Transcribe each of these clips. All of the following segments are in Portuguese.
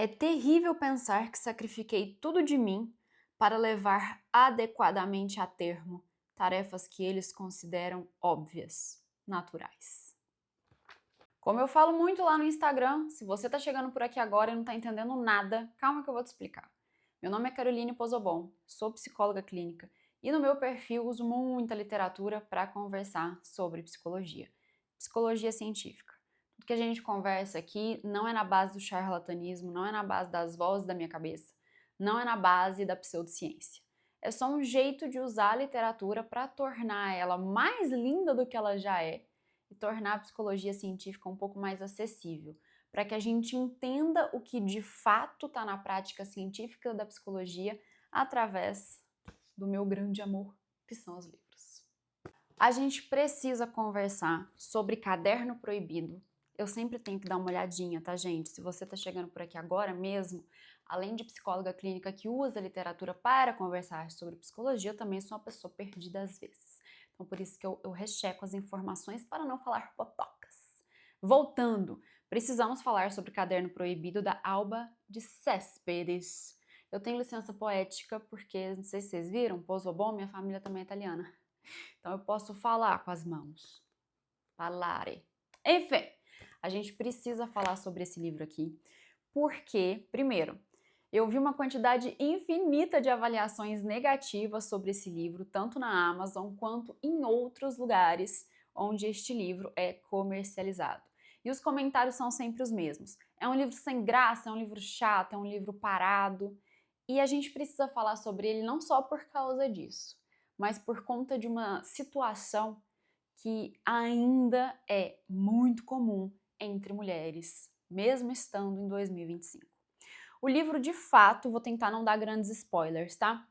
É terrível pensar que sacrifiquei tudo de mim para levar adequadamente a termo tarefas que eles consideram óbvias, naturais. Como eu falo muito lá no Instagram, se você tá chegando por aqui agora e não tá entendendo nada, calma que eu vou te explicar. Meu nome é Caroline Pozobon, sou psicóloga clínica e no meu perfil uso muita literatura para conversar sobre psicologia, psicologia científica. Tudo que a gente conversa aqui não é na base do charlatanismo, não é na base das vozes da minha cabeça, não é na base da pseudociência. É só um jeito de usar a literatura para tornar ela mais linda do que ela já é e tornar a psicologia científica um pouco mais acessível, para que a gente entenda o que de fato está na prática científica da psicologia através do meu grande amor, que são os livros. A gente precisa conversar sobre Caderno Proibido. Eu sempre tenho que dar uma olhadinha, tá, gente? Se você tá chegando por aqui agora mesmo, além de psicóloga clínica que usa a literatura para conversar sobre psicologia, eu também sou uma pessoa perdida às vezes. Então, por isso que eu recheco as informações para não falar potocas. Voltando, precisamos falar sobre Caderno Proibido da Alba de Céspedes. Eu tenho licença poética porque, não sei se vocês viram, Pozobon, minha família também é italiana. Então eu posso falar com as mãos. Parlare. Enfim, a gente precisa falar sobre esse livro aqui, porque, primeiro, eu vi uma quantidade infinita de avaliações negativas sobre esse livro, tanto na Amazon quanto em outros lugares onde este livro é comercializado. E os comentários são sempre os mesmos. É um livro sem graça, é um livro chato, é um livro parado. E a gente precisa falar sobre ele não só por causa disso, mas por conta de uma situação que ainda é muito comum entre mulheres, mesmo estando em 2025. O livro, de fato, vou tentar não dar grandes spoilers, tá?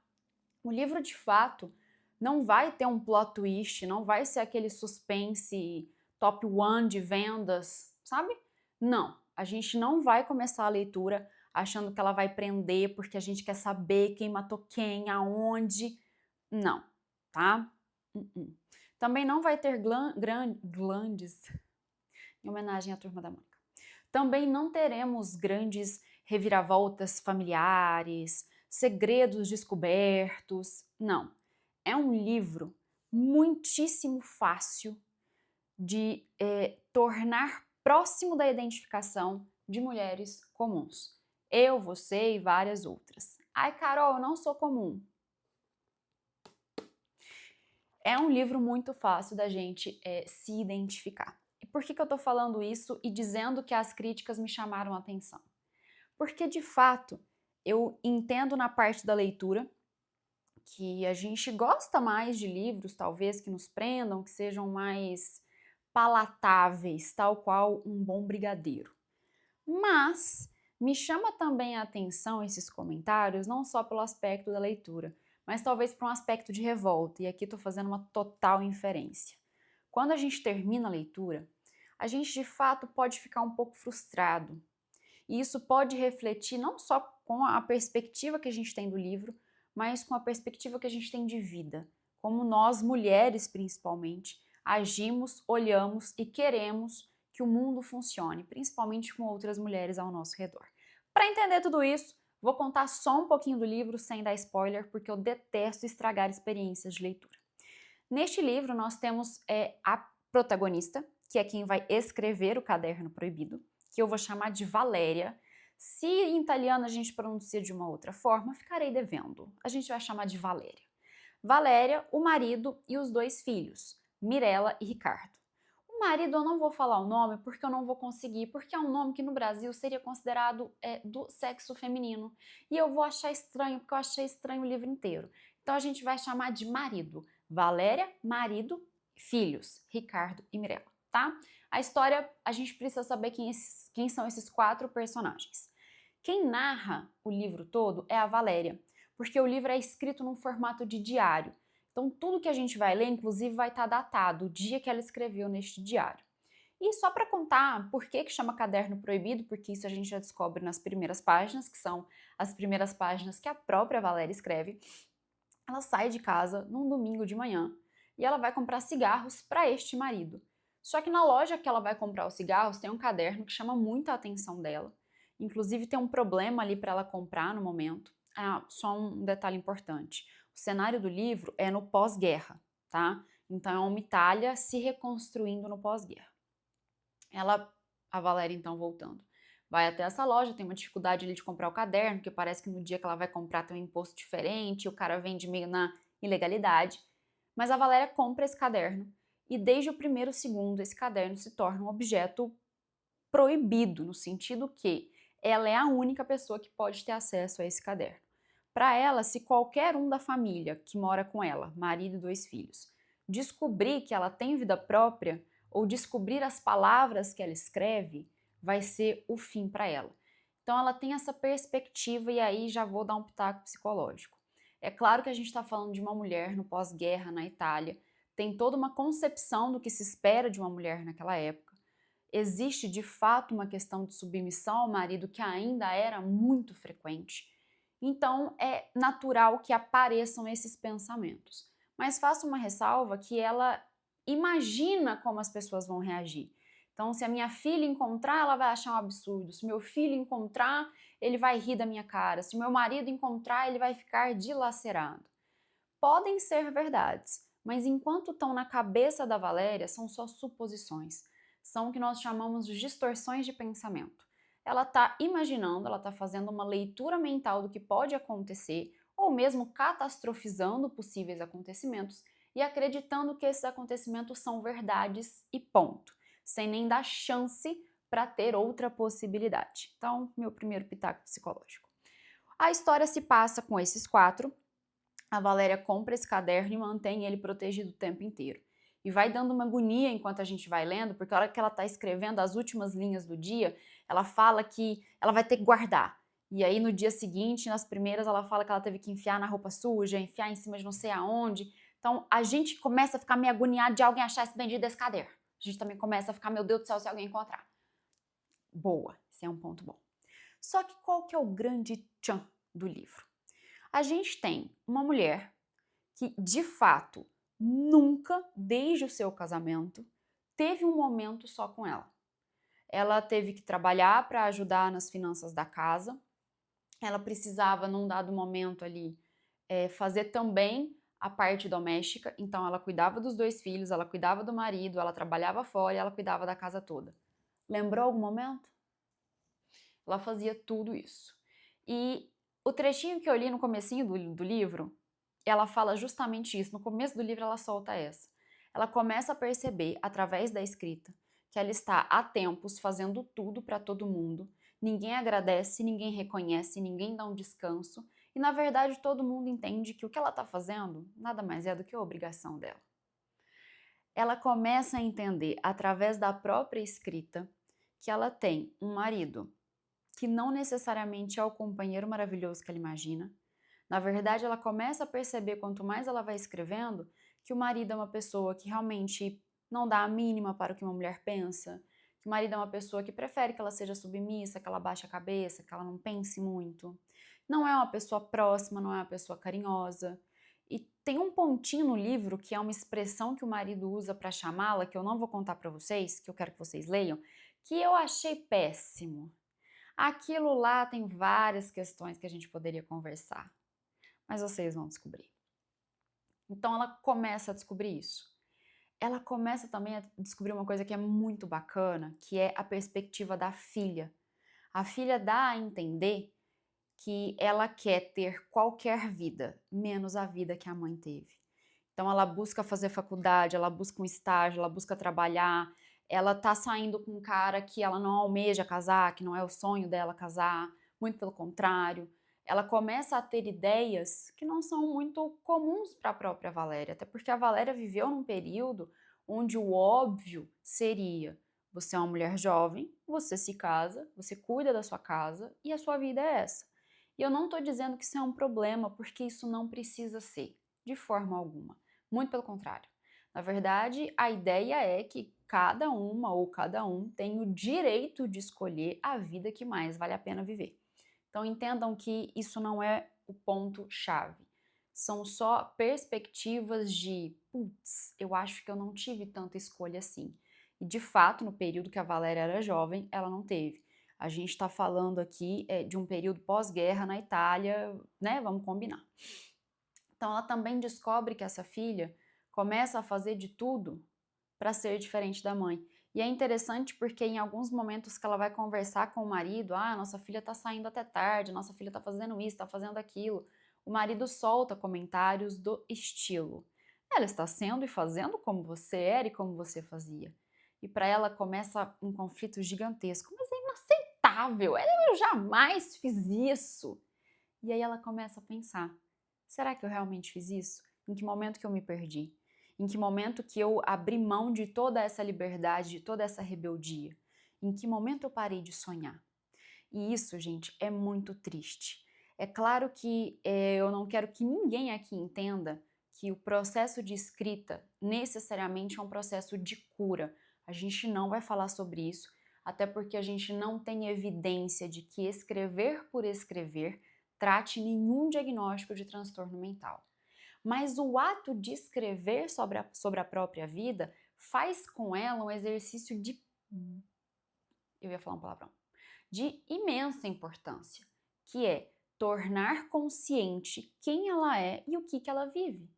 O livro, de fato, não vai ter um plot twist, não vai ser aquele suspense top one de vendas, sabe? Não, a gente não vai começar a leitura achando que ela vai prender porque a gente quer saber quem matou quem, aonde. Não, tá? Também não vai ter glandes, em homenagem à Turma da Mônica. Também não teremos grandes reviravoltas familiares, segredos descobertos. Não. É um livro muitíssimo fácil de tornar próximo da identificação de mulheres comuns. Eu, você e várias outras. Ai, Carol, eu não sou comum. É um livro muito fácil da gente se identificar. E por que eu tô falando isso e dizendo que as críticas me chamaram a atenção? Porque, de fato, eu entendo na parte da leitura que a gente gosta mais de livros, talvez, que nos prendam, que sejam mais palatáveis, tal qual um bom brigadeiro. Mas me chama também a atenção esses comentários, não só pelo aspecto da leitura, mas talvez por um aspecto de revolta, e aqui estou fazendo uma total inferência. Quando a gente termina a leitura, a gente de fato pode ficar um pouco frustrado. E isso pode refletir não só com a perspectiva que a gente tem do livro, mas com a perspectiva que a gente tem de vida. Como nós, mulheres principalmente, agimos, olhamos e queremos que o mundo funcione, principalmente com outras mulheres ao nosso redor. Para entender tudo isso, vou contar só um pouquinho do livro sem dar spoiler, porque eu detesto estragar experiências de leitura. Neste livro, nós temos a protagonista, que é quem vai escrever o Caderno Proibido, que eu vou chamar de Valéria. Se em italiano a gente pronuncia de uma outra forma, ficarei devendo. A gente vai chamar de Valéria. Valéria, o marido e os dois filhos, Mirella e Ricardo. O marido eu não vou falar o nome porque eu não vou conseguir, porque é um nome que no Brasil seria considerado do sexo feminino. E eu vou achar estranho, porque eu achei estranho o livro inteiro. Então a gente vai chamar de marido. Valéria, marido, filhos, Ricardo e Mirella, tá? A história, a gente precisa saber quem são esses 4 personagens. Quem narra o livro todo é a Valéria, porque o livro é escrito num formato de diário. Então, tudo que a gente vai ler, inclusive, vai estar datado, o dia que ela escreveu neste diário. E só para contar por que chama Caderno Proibido, porque isso a gente já descobre nas primeiras páginas, que são as primeiras páginas que a própria Valéria escreve. Ela sai de casa num domingo de manhã e ela vai comprar cigarros para este marido. Só que na loja que ela vai comprar os cigarros tem um caderno que chama muito a atenção dela. Inclusive tem um problema ali para ela comprar no momento. Ah, só um detalhe importante. O cenário do livro é no pós-guerra, tá? Então é uma Itália se reconstruindo no pós-guerra. A Valéria então voltando, vai até essa loja, tem uma dificuldade ali de comprar o caderno, porque parece que no dia que ela vai comprar tem um imposto diferente, o cara vende meio na ilegalidade. Mas a Valéria compra esse caderno e desde o primeiro segundo esse caderno se torna um objeto proibido, no sentido que ela é a única pessoa que pode ter acesso a esse caderno. Para ela, se qualquer um da família que mora com ela, marido e 2 filhos, descobrir que ela tem vida própria ou descobrir as palavras que ela escreve, vai ser o fim para ela. Então ela tem essa perspectiva e aí já vou dar um pitaco psicológico. É claro que a gente está falando de uma mulher no pós-guerra na Itália, tem toda uma concepção do que se espera de uma mulher naquela época. Existe de fato uma questão de submissão ao marido que ainda era muito frequente. Então é natural que apareçam esses pensamentos. Mas faço uma ressalva que ela imagina como as pessoas vão reagir. Então, se a minha filha encontrar, ela vai achar um absurdo. Se meu filho encontrar, ele vai rir da minha cara. Se meu marido encontrar, ele vai ficar dilacerado. Podem ser verdades, mas enquanto estão na cabeça da Valéria, são só suposições. São o que nós chamamos de distorções de pensamento. Ela está imaginando, ela está fazendo uma leitura mental do que pode acontecer, ou mesmo catastrofizando possíveis acontecimentos e acreditando que esses acontecimentos são verdades e ponto, sem nem dar chance para ter outra possibilidade. Então, meu primeiro pitaco psicológico. A história se passa com esses 4. A Valéria compra esse caderno e mantém ele protegido o tempo inteiro. E vai dando uma agonia enquanto a gente vai lendo, porque a hora que ela está escrevendo as últimas linhas do dia, ela fala que ela vai ter que guardar. E aí no dia seguinte, nas primeiras, ela fala que ela teve que enfiar na roupa suja, enfiar em cima de não sei aonde. Então a gente começa a ficar meio agoniado de alguém achar esse bendito desse caderno. A gente também começa a ficar, meu Deus do céu, se alguém encontrar. Boa, esse é um ponto bom. Só que qual que é o grande tchan do livro? A gente tem uma mulher que, de fato, nunca, desde o seu casamento, teve um momento só com ela. Ela teve que trabalhar para ajudar nas finanças da casa. Ela precisava, num dado momento ali, fazer também a parte doméstica. Então, ela cuidava dos 2 filhos, ela cuidava do marido, ela trabalhava fora e ela cuidava da casa toda. Lembrou algum momento? Ela fazia tudo isso. E o trechinho que eu li no comecinho do livro, ela fala justamente isso. No começo do livro ela solta essa. Ela começa a perceber, através da escrita, que ela está há tempos fazendo tudo para todo mundo. Ninguém agradece, ninguém reconhece, ninguém dá um descanso. E na verdade todo mundo entende que o que ela está fazendo nada mais é do que a obrigação dela. Ela começa a entender, através da própria escrita, que ela tem um marido que não necessariamente é o companheiro maravilhoso que ela imagina. Na verdade, ela começa a perceber, quanto mais ela vai escrevendo, que o marido é uma pessoa que realmente não dá a mínima para o que uma mulher pensa, que o marido é uma pessoa que prefere que ela seja submissa, que ela baixe a cabeça, que ela não pense muito. Não é uma pessoa próxima, não é uma pessoa carinhosa. E tem um pontinho no livro, que é uma expressão que o marido usa para chamá-la, que eu não vou contar para vocês, que eu quero que vocês leiam, que eu achei péssimo. Aquilo lá tem várias questões que a gente poderia conversar, mas vocês vão descobrir. Então ela começa a descobrir isso. Ela começa também a descobrir uma coisa que é muito bacana, que é a perspectiva da filha. A filha dá a entender que ela quer ter qualquer vida, menos a vida que a mãe teve. Então ela busca fazer faculdade, ela busca um estágio, ela busca trabalhar, ela tá saindo com um cara que ela não almeja casar, que não é o sonho dela casar, muito pelo contrário. Ela começa a ter ideias que não são muito comuns para a própria Valéria, até porque a Valéria viveu num período onde o óbvio seria: você é uma mulher jovem, você se casa, você cuida da sua casa e a sua vida é essa. E eu não estou dizendo que isso é um problema, porque isso não precisa ser, de forma alguma. Muito pelo contrário. Na verdade, a ideia é que cada uma ou cada um tem o direito de escolher a vida que mais vale a pena viver. Então entendam que isso não é o ponto-chave. São só perspectivas de, putz, eu acho que eu não tive tanta escolha assim. E de fato, no período que a Valéria era jovem, ela não teve. A gente está falando aqui de um período pós-guerra na Itália, né? Vamos combinar. Então ela também descobre que essa filha começa a fazer de tudo para ser diferente da mãe. E é interessante porque em alguns momentos que ela vai conversar com o marido, nossa filha tá saindo até tarde, nossa filha tá fazendo isso, tá fazendo aquilo, o marido solta comentários do estilo: ela está sendo e fazendo como você era e como você fazia. E para ela começa um conflito gigantesco. Mas é inaceitável, eu jamais fiz isso. E aí ela começa a pensar: será que eu realmente fiz isso? Em que momento que eu me perdi? Em que momento que eu abri mão de toda essa liberdade, de toda essa rebeldia? Em que momento eu parei de sonhar? E isso, gente, é muito triste. É claro que eu não quero que ninguém aqui entenda que o processo de escrita necessariamente é um processo de cura. A gente não vai falar sobre isso, até porque a gente não tem evidência de que escrever por escrever trate nenhum diagnóstico de transtorno mental. Mas o ato de escrever sobre a própria vida faz com ela um exercício de... eu ia falar um palavrão. De imensa importância, que é tornar consciente quem ela é e o que ela vive.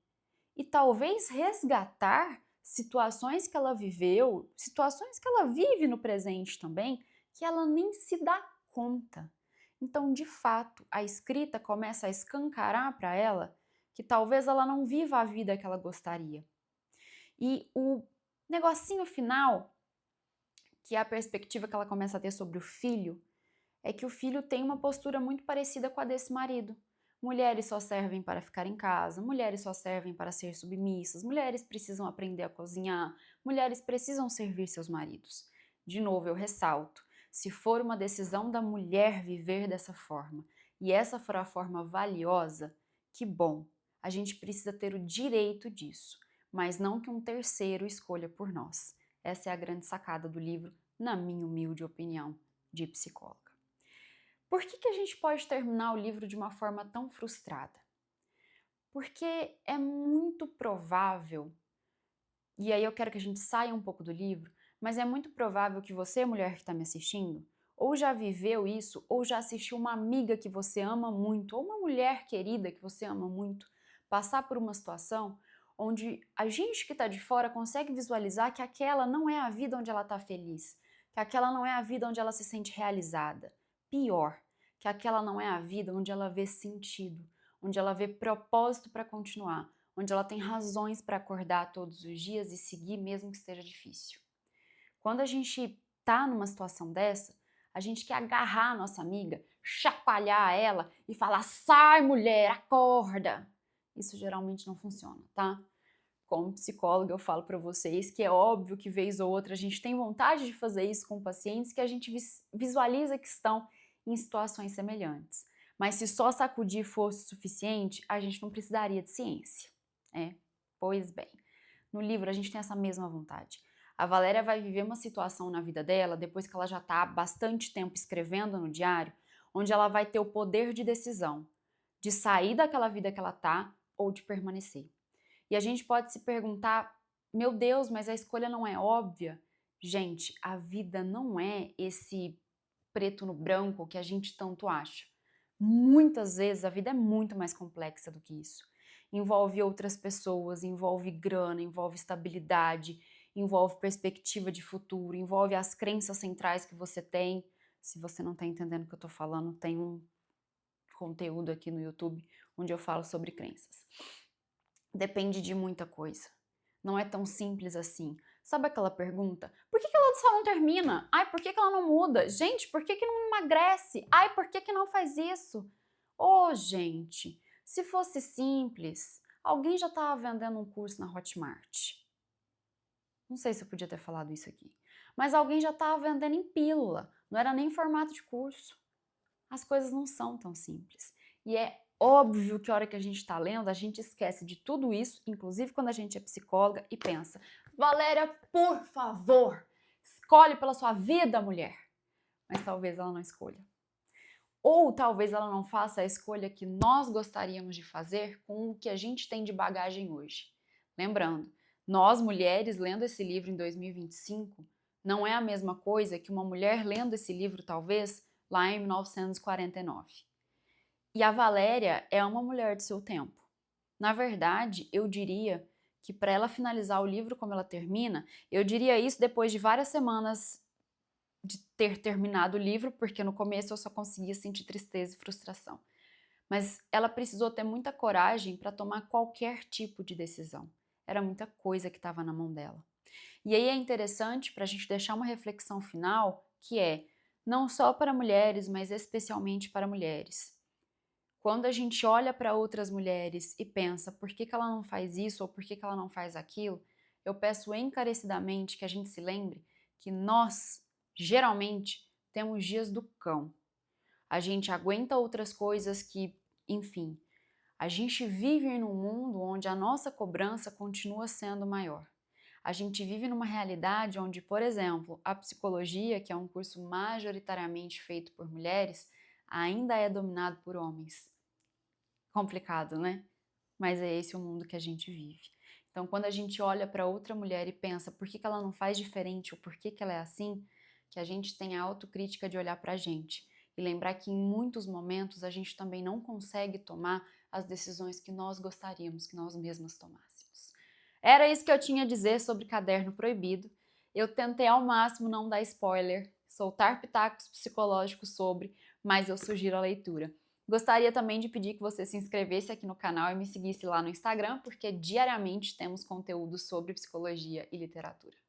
E talvez resgatar situações que ela viveu, situações que ela vive no presente também, que ela nem se dá conta. Então, de fato, a escrita começa a escancarar para ela que talvez ela não viva a vida que ela gostaria. E o negocinho final, que é a perspectiva que ela começa a ter sobre o filho, é que o filho tem uma postura muito parecida com a desse marido. Mulheres só servem para ficar em casa, mulheres só servem para ser submissas, mulheres precisam aprender a cozinhar, mulheres precisam servir seus maridos. De novo, eu ressalto, se for uma decisão da mulher viver dessa forma, e essa for a forma valiosa, que bom, a gente precisa ter o direito disso, mas não que um terceiro escolha por nós. Essa é a grande sacada do livro, na minha humilde opinião de psicóloga. Por que a gente pode terminar o livro de uma forma tão frustrada? Porque é muito provável, e aí eu quero que a gente saia um pouco do livro, mas é muito provável que você, mulher que está me assistindo, ou já viveu isso, ou já assistiu uma amiga que você ama muito, ou uma mulher querida que você ama muito, passar por uma situação onde a gente que está de fora consegue visualizar que aquela não é a vida onde ela está feliz, que aquela não é a vida onde ela se sente realizada. Pior, que aquela não é a vida onde ela vê sentido, onde ela vê propósito para continuar, onde ela tem razões para acordar todos os dias e seguir mesmo que esteja difícil. Quando a gente tá numa situação dessa, a gente quer agarrar a nossa amiga, chacoalhar ela e falar: sai, mulher, acorda! Isso geralmente não funciona, tá? Como psicóloga, eu falo para vocês que é óbvio que vez ou outra a gente tem vontade de fazer isso com pacientes que a gente visualiza que estão em situações semelhantes. Mas se só sacudir fosse suficiente, a gente não precisaria de ciência. Pois bem, no livro a gente tem essa mesma vontade. A Valéria vai viver uma situação na vida dela, depois que ela já está há bastante tempo escrevendo no diário, onde ela vai ter o poder de decisão, de sair daquela vida que ela está ou de permanecer. E a gente pode se perguntar: meu Deus, mas a escolha não é óbvia? Gente, a vida não é esse preto no branco que a gente tanto acha. Muitas vezes a vida é muito mais complexa do que isso. Envolve outras pessoas, envolve grana, envolve estabilidade, envolve perspectiva de futuro, envolve as crenças centrais que você tem. Se você não está entendendo o que eu estou falando, tem um conteúdo aqui no YouTube onde eu falo sobre crenças. Depende de muita coisa. Não é tão simples assim. Sabe aquela pergunta? Por que ela só não termina? Ai, por que ela não muda? Gente, por que não emagrece? Ai, por que não faz isso? Ô, gente, se fosse simples, alguém já estava vendendo um curso na Hotmart. Não sei se eu podia ter falado isso aqui. Mas alguém já estava vendendo em pílula. Não era nem formato de curso. As coisas não são tão simples. E é óbvio que a hora que a gente está lendo, a gente esquece de tudo isso, inclusive quando a gente é psicóloga, e pensa: Valéria, por favor, escolhe pela sua vida, mulher. Mas talvez ela não escolha. Ou talvez ela não faça a escolha que nós gostaríamos de fazer com o que a gente tem de bagagem hoje. Lembrando, nós mulheres lendo esse livro em 2025 Não é a mesma coisa que uma mulher lendo esse livro, talvez, lá em 1949. E a Valéria é uma mulher de seu tempo. Na verdade, eu diria que para ela finalizar o livro como ela termina, eu diria isso depois de várias semanas de ter terminado o livro, porque no começo eu só conseguia sentir tristeza e frustração. Mas ela precisou ter muita coragem para tomar qualquer tipo de decisão. Era muita coisa que estava na mão dela. E aí é interessante para a gente deixar uma reflexão final, que é não só para mulheres, mas especialmente para mulheres. Quando a gente olha para outras mulheres e pensa por que ela não faz isso ou por que ela não faz aquilo, eu peço encarecidamente que a gente se lembre que nós, geralmente, temos dias do cão. A gente aguenta outras coisas que, enfim, a gente vive num mundo onde a nossa cobrança continua sendo maior. A gente vive numa realidade onde, por exemplo, a psicologia, que é um curso majoritariamente feito por mulheres, ainda é dominado por homens. Complicado, né? Mas é esse o mundo que a gente vive. Então, quando a gente olha para outra mulher e pensa por que ela não faz diferente ou por que ela é assim, que a gente tem a autocrítica de olhar para a gente e lembrar que em muitos momentos a gente também não consegue tomar as decisões que nós gostaríamos que nós mesmas tomássemos. Era isso que eu tinha a dizer sobre Caderno Proibido. Eu tentei ao máximo não dar spoiler, soltar pitacos psicológicos sobre, mas eu sugiro a leitura. Gostaria também de pedir que você se inscrevesse aqui no canal e me seguisse lá no Instagram, porque diariamente temos conteúdo sobre psicologia e literatura.